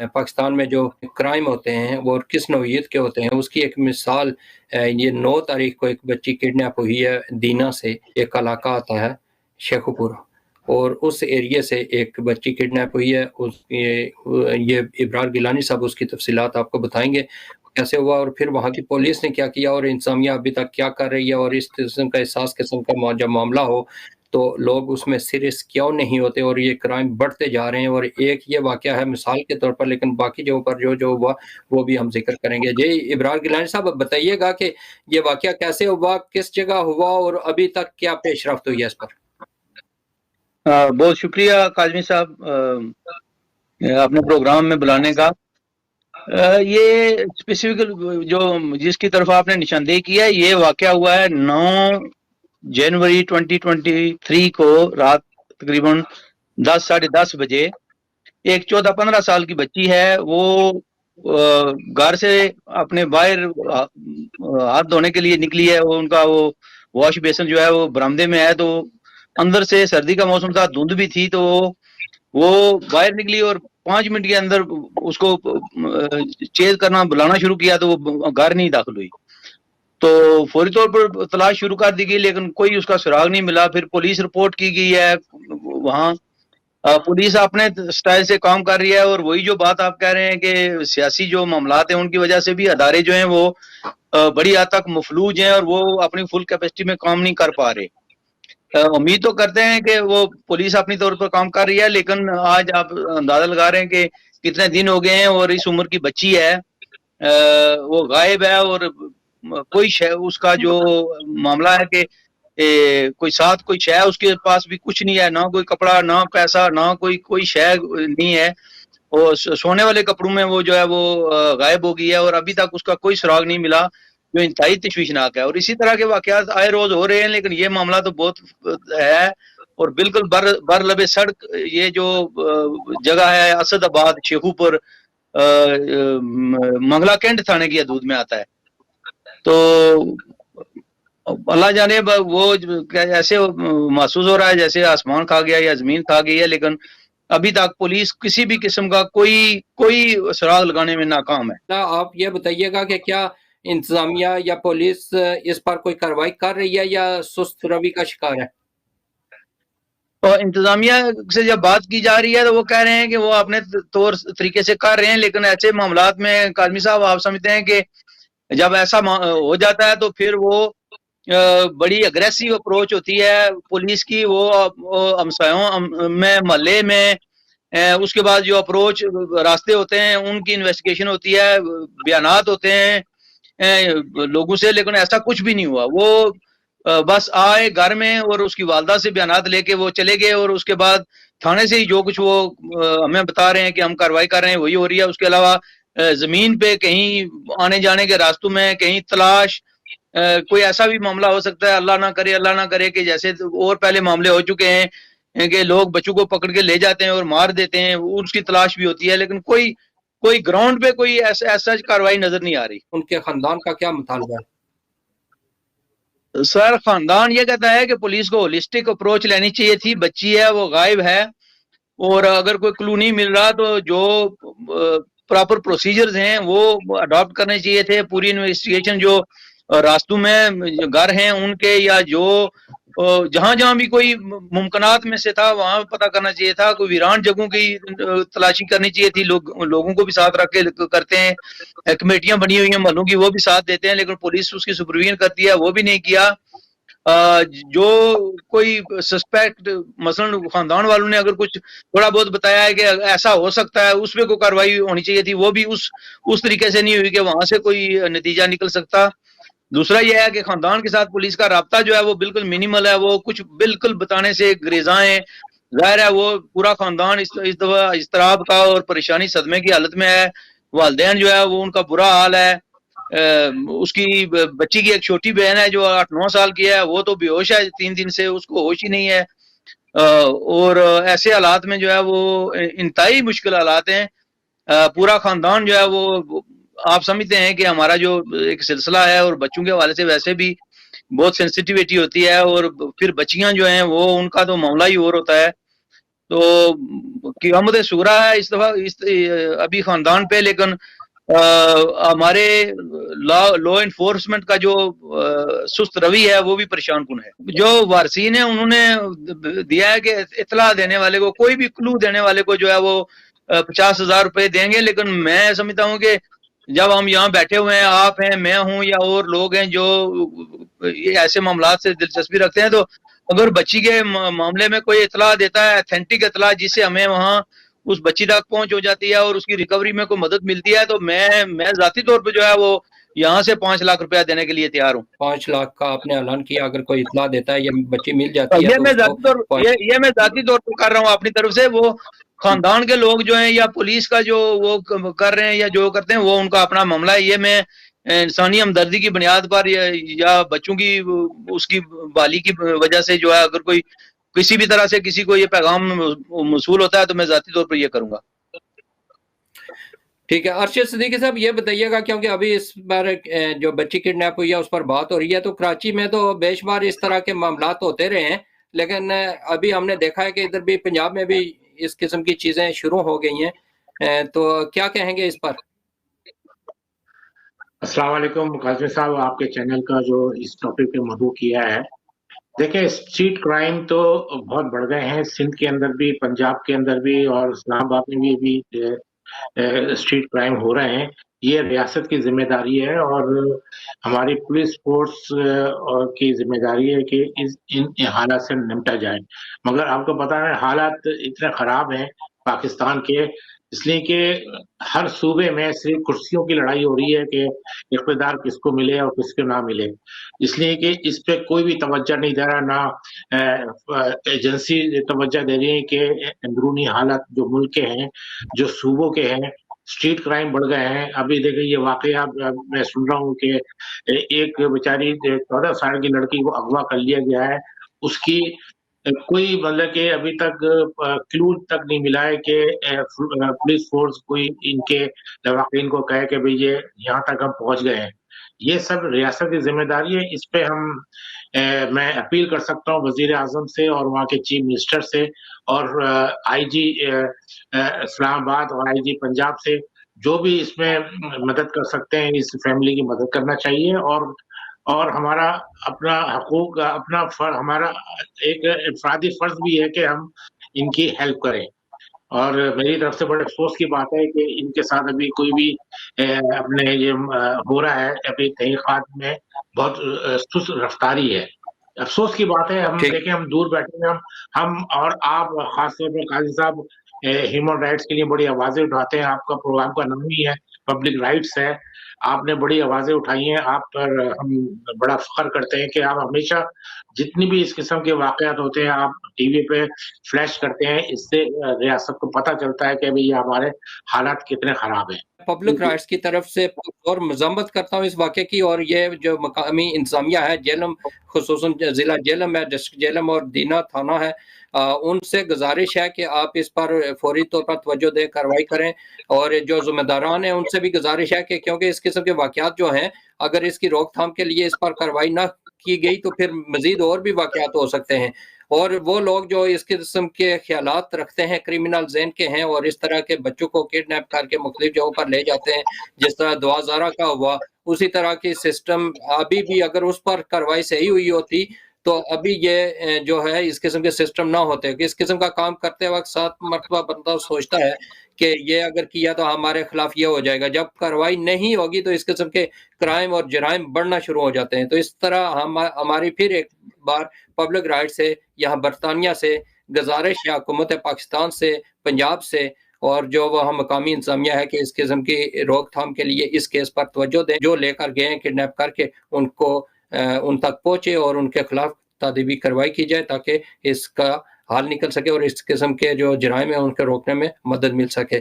पाकिस्तान में जो क्राइम होते हैं वो किस नौइयत के होते हैं, उसकी एक मिसाल ये 9 तारीख को एक बच्ची किडनैप हुई है दीना से, एक इलाका आता है शेखुपुरा, और उस एरिया से एक बच्ची किडनैप हुई है। ये इब्रार गिलानी साहब उसकी तफसीलात आपको बताएँगे, कैसे हुआ और फिर वहाँ की पुलिस ने क्या किया और इंतज़ामिया अभी तक क्या कर रही है, और इस किस्म का एहसास किस्म का जब मामला हो तो लोग उसमें सीरियस क्यों नहीं होते और ये क्राइम बढ़ते जा रहे हैं। और एक ये वाक़या है मिसाल के तौर पर, लेकिन बाकी जगहों पर जो हुआ वो भी हम ज़िक्र करेंगे। जी, इब्रार गिलानी साहब अब बताइएगा कि ये वाक़या कैसे हुआ, किस जगह हुआ और अभी तक क्या पेशरफ्त हुई है इस पर? बहुत शुक्रिया काज़मी साहब अपने प्रोग्राम में बुलाने का। ये स्पेसिफिक जो जिसकी तरफ आपने निशानदेही किया है, ये वाक़या हुआ है 9 जनवरी 2023 को रात तकरीबन 10 साढ़े 10 बजे। एक 14-15 साल की बच्ची है, वो घर से अपने बाहर हाथ धोने के लिए निकली है। वो उनका वो वॉश बेसिन जो है वो बरामदे में है, तो अंदर से सर्दी का मौसम था, धुंध भी थी, तो वो बाहर निकली और 5 मिनट के अंदर उसको चेज करना, बुलाना शुरू किया, तो वो घर नहीं दाखिल हुई। तो फौरी तौर पर तलाश शुरू कर दी गई, लेकिन कोई उसका सुराग नहीं मिला। फिर पुलिस रिपोर्ट की गई है वहाँ। पुलिस अपने स्टाइल से काम कर रही है, और वही जो बात आप कह रहे हैं कि सियासी जो मामलात हैं उनकी वजह से भी अदारे जो हैं वो बड़ी हद तक मफलूज हैं और वो अपनी फुल कैपेसिटी में काम नहीं कर पा रहे। उम्मीद तो करते हैं कि वो पुलिस अपनी तौर पर काम कर रही है, लेकिन आज आप अंदाजा लगा रहे हैं कि कितने दिन हो गए हैं और इस उम्र की बच्ची है, वो गायब है, और कोई उसका जो मामला है कि कोई साथ कोई शय उसके पास भी कुछ नहीं है, ना कोई कपड़ा, ना पैसा, ना कोई शय नहीं है। और सोने वाले कपड़ों में वो जो है वो गायब हो गई है, और अभी तक उसका कोई सुराग नहीं मिला, जो इंतहाई तशवीशनाक है। और इसी तरह के वाकयात आए रोज हो रहे हैं, लेकिन ये मामला तो बहुत है। और बिल्कुल बर लबे सड़क ये जो जगह है असदाबाद शेखुपुर मंगला कैंट थाने की हदूद में आता है। तो अल्लाह जाने वो ऐसे महसूस हो रहा है जैसे आसमान खा गया या जमीन खा गई है, लेकिन अभी तक पुलिस किसी भी किस्म का कोई सुराग लगाने में नाकाम है। आप ये बताइएगा कि क्या इंतजामिया या पुलिस इस पर कोई कार्रवाई कर रही है या सुस्त रवि का शिकार है? और इंतजामिया से जब बात की जा रही है तो वो कह रहे हैं कि वो अपने तौर तरीके से कर रहे हैं, लेकिन ऐसे मामलात में काज़मी साहब आप समझते हैं कि जब ऐसा हो जाता है तो फिर वो बड़ी अग्रेसिव अप्रोच होती है पुलिस की। वो हमसायों में, मोहल्ले में, उसके बाद जो अप्रोच रास्ते होते हैं उनकी इन्वेस्टिगेशन होती है, बयानात होते हैं लोगों से, लेकिन ऐसा कुछ भी नहीं हुआ। वो बस आए घर में और उसकी वालदा से बयानात लेके वो चले गए, और उसके बाद थाने से ही जो कुछ वो हमें बता रहे हैं कि हम कार्रवाई कर रहे हैं वही हो रही है। उसके अलावा जमीन पे कहीं आने जाने के रास्तों में कहीं तलाश, कोई ऐसा भी मामला हो सकता है, अल्लाह ना करे कि जैसे और पहले मामले हो चुके हैं कि लोग बच्चों को पकड़ के ले जाते हैं और मार देते हैं, उसकी तलाश भी होती है, लेकिन कोई ग्राउंड पे कोई ऐसा कार्रवाई नजर नहीं आ रही। उनके खानदान का क्या मुतालबा है? सर, खानदान ये कहता है कि पुलिस को होलिस्टिक अप्रोच लेनी चाहिए थी। बच्ची है, वो गायब है, और अगर कोई क्लू नहीं मिल रहा तो जो प्रॉपर प्रोसीजर्स हैं वो अडॉप्ट करने चाहिए थे। पूरी इन्वेस्टिगेशन जो रास्तों में घर हैं उनके, या जो जहां जहां भी कोई मुमकिनात में से था वहां पता करना चाहिए था। कोई वीरान जगहों की तलाशी करनी चाहिए थी। लोगों को भी साथ रख के करते हैं, कमेटियां बनी हुई हैं मोहल्लों की, वो भी साथ देते हैं, लेकिन पुलिस उसकी सुपरविजन करती है, वो भी नहीं किया। जो कोई सस्पेक्ट मसलन खानदान वालों ने अगर कुछ थोड़ा बहुत बताया है कि ऐसा हो सकता है, उसमें कोई कार्रवाई होनी चाहिए थी, वो भी उस तरीके से नहीं हुई कि वहां से कोई नतीजा निकल सकता। दूसरा यह है कि खानदान के साथ पुलिस का राब्ता जो है वो बिल्कुल मिनिमल है। वो कुछ बिल्कुल बताने से गुरेज़ा हैं। जाहिर है वो पूरा खानदान इस दफा इज़्तिराब का और परेशानी सदमे की हालत में है। वालिदैन जो है वो उनका बुरा हाल है। उसकी बच्ची की एक छोटी बहन है जो 8-9 साल की है, वो तो बेहोश है 3 दिन से, उसको होश ही नहीं है। और ऐसे हालात में जो है वो इंतहाई मुश्किल हालात हैं। पूरा खानदान जो है वो आप समझते हैं कि हमारा जो एक सिलसिला है, और बच्चों के हवाले से वैसे भी बहुत सेंसिटिविटी होती है, और फिर बच्चियां जो हैं वो उनका तो मामला ही और होता है। तो क़यामत सूरा है इस दफा अभी खानदान पे, लेकिन हमारे लॉ इन्फोर्समेंट का जो सुस्त रवि है वो भी परेशान कुन है। जो वारसीन है उन्होंने दिया है कि इतला देने वाले को, कोई भी क्लू देने वाले को जो है वो 50,000 रुपए देंगे। लेकिन मैं समझता हूँ कि जब हम यहाँ बैठे हुए हैं, आप हैं, मैं हूँ या और लोग हैं जो ये ऐसे मामला से दिलचस्पी रखते हैं, तो अगर बच्ची के मामले में कोई इतला देता है, अथेंटिक इतला, जिससे हमें वहाँ उस बच्ची तक पहुंच हो जाती है और उसकी रिकवरी में कोई मदद मिलती है, तो मैं जाती तौर पे जो है वो यहाँ से 5 लाख रुपया देने के लिए तैयार हूँ। 5 लाख का आपने ऐलान किया, अगर कोई इतला देता है या बच्ची मिल जाती है ये तो मैं उसको जाती तौर पर कर रहा हूँ अपनी तरफ से। वो खानदान के लोग जो हैं या पुलिस का जो वो कर रहे हैं या जो करते हैं वो उनका अपना मामला है। ये मैं इंसानी हमदर्दी की बुनियाद पर या बच्चों की उसकी बाली की वजह से जो है, अगर कोई किसी भी तरह से किसी को ये पैगाम मौसूल होता है तो मैं जाती तौर पर ये करूंगा। ठीक है। अरशद सिद्दीकी साहब, ये बताइएगा, क्योंकि अभी इस बार जो बच्ची किडनैप हुई है उस पर बात हो रही है, तो कराची में तो बेशुमार इस तरह के मामला होते रहे हैं, लेकिन अभी हमने देखा है कि इधर भी पंजाब में भी इस किस्म की चीजें शुरू हो गई हैं, तो क्या कहेंगे इस पर? अस्सलाम वालेकुम काज़मी साहब, आपके चैनल का जो इस टॉपिक पे मदऊ किया है। देखिए, स्ट्रीट क्राइम तो बहुत बढ़ गए हैं, सिंध के अंदर भी, पंजाब के अंदर भी और इस्लामाबाद में भी स्ट्रीट क्राइम हो रहे हैं। ये रियासत की जिम्मेदारी है और हमारी पुलिस फोर्स की जिम्मेदारी है कि इन हालात से निपटा जाए। मगर आपको पता है हालात इतने खराब हैं पाकिस्तान के, इसलिए कि हर सूबे में सिर्फ कुर्सियों की लड़ाई हो रही है कि इक़्तिदार किसको मिले और किसको ना मिले। इसलिए कि इस पे कोई भी तवज्जो नहीं दे रहा, ना एजेंसी तवज्जो दे रही है कि अंदरूनी हालात जो मुल्क के हैं, जो सूबों के हैं, स्ट्रीट क्राइम बढ़ गए हैं। अभी देखिए ये वाक़या मैं सुन रहा हूँ कि एक बेचारी 14 साल की लड़की को अगवा कर लिया गया है। उसकी कोई मतलब कि अभी तक क्लू तक नहीं मिला है कि पुलिस फोर्स कोई इनके लवाकिन को कहे कि भई ये यहाँ तक हम पहुँच गए हैं। ये सब रियासत की ज़िम्मेदारी है। इस पे मैं अपील कर सकता हूँ वज़ीर-ए-आज़म से और वहाँ के चीफ मिनिस्टर से और आईजी इस्लामाबाद और आईजी पंजाब से, जो भी इसमें मदद कर सकते हैं, इस फैमिली की मदद करना चाहिए और हमारा अपना हकूक, हमारा एक इफ़रादी फ़र्ज़ भी है कि हम इनकी हेल्प करें। और मेरी तरफ से बड़े अफ़सोस की बात है कि इनके साथ अभी कोई भी अपने ये हो रहा है, अभी तहक़ीक़ात में बहुत सुस्त रफ़्तारी है। अफ़सोस की बात है, हम देखें, हम दूर बैठे हैं, हम और आप ख़ास तौर पे काज़ी साहब ह्यूमन राइट्स के लिए बड़ी आवाज़ें उठाते हैं, आपका प्रोग्राम का नाम ही है पब्लिक राइट्स है। आपने बड़ी आवाज़ें उठाई हैं, आप पर हम बड़ा फ़ख्र करते हैं कि आप हमेशा जितनी भी इस किस्म के वाक़यात होते हैं, आप टीवी पे फ्लैश करते हैं। इससे रियासत को पता चलता है कि भई ये हमारे हालात कितने ख़राब हैं। पब्लिक राइट्स की तरफ से और मज़म्मत करता हूँ इस वाक़े की, और ये जो मकामी इंतज़ामिया है, जेलम, खुसूसन ज़िला जेलम है, डिस्ट्रिक्ट जेलम और दीना थाना है, उनसे गुज़ारिश है कि आप इस पर फ़ौरी तौर पर तवज्जो दें, कार्रवाई करें। और जो ज़िम्मेदारान हैं उनसे भी गुज़ारिश है कि क्योंकि इस किस्म के वाक़यात जो हैं, अगर इसकी रोकथाम के लिए इस पर कार्रवाई ना की गई तो फिर मज़ीद और भी वाक़यात हो सकते हैं। और वो लोग जो इस किस्म के ख़्यालात रखते हैं, क्रिमिनल ज़हन के हैं, और इस तरह के बच्चों को किडनैप करके मुख्तलिफ जगहों पर ले जाते हैं, जिस तरह दुआज़ारा का हुआ, उसी तरह की सिस्टम अभी भी अगर उस पर कार्रवाई सही हुई होती तो अभी ये जो है इस किस्म के सिस्टम ना होते। कि इस किस्म का काम करते वक़्त 7 मरतबा बंदा सोचता है कि ये अगर किया तो हमारे खिलाफ ये हो जाएगा। जब कार्रवाई नहीं होगी तो इस किस्म के क्राइम और जराइम बढ़ना शुरू हो जाते हैं। तो इस तरह हमारी फिर एक बार पब्लिक राइट से, यहाँ बरतानिया से गुज़ारिश है, हुकूमत पाकिस्तान से, पंजाब से, और जो वहाँ मकामी इंतज़ामिया है कि इस किस्म की रोकथाम के लिए इस केस पर तवज्जो दें। जो लेकर गए हैं किडनैप करके, उनको उन तक पहुँचे और उनके खिलाफ तादीबी कार्रवाई की जाए ताकि इसका हल निकल सके और इस किस्म के जो जराइम है उनको रोकने में मदद मिल सके।